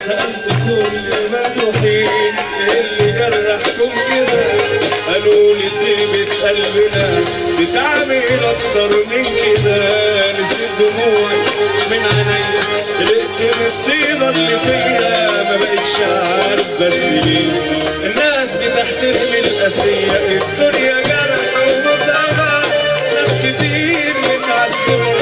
سألت كل المجروحين اللي جرحكم كده، قالوا لي طيبة قلبنا بتعمل أكتر من كده. نزلت دموعي من عينيا، قلقت من الطيبة اللي فيا، ما بقتش عارف بس ليه الناس بتحترم القاسية. الدنيا جرح ومتعبة، ناس كتير متعذبة،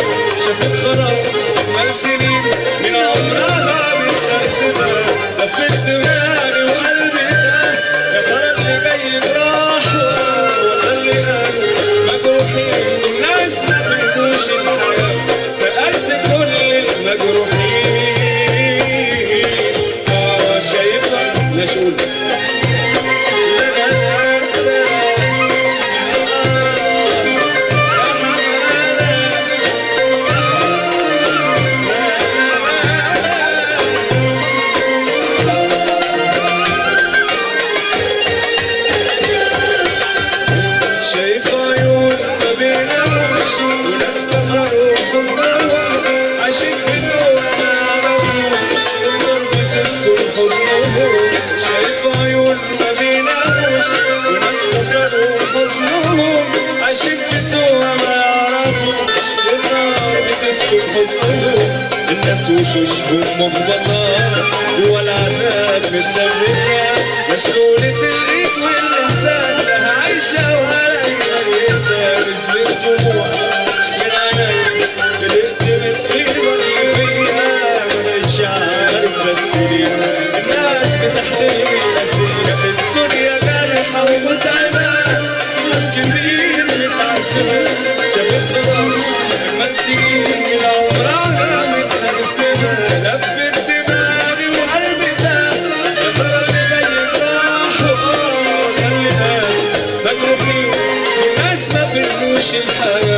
شافت خلاص أجمل سنين من عمرها متسرسبة. لفت دماغي وقلبي ده، يا ترى اللي جاي براح ولا اللي قالوا مجروحين الناس ما بيدوش الحياة. سألت كل المجروحين شايفها لا شغل الناس وشوشهم مغمضة والعذاب متثبتة، مشلولة الإيد واللسان لها عايشة ولا ميتة. نزلت دموع من عينيا، قلقت من الطيبة اللي فيها، ما بقتش عارف بس ليه الناس بتحترم القاسية. الدنيا جارحة ومتعبة، ناس كتير متعذبة، شافت خلاص أجمل سنين من عمرها متسرسبة. لفت دماغي وقلبي ده، يا ترى اللي جاي براح ولا اللي قال مجروحين الناس ما بيرضوش الحياة.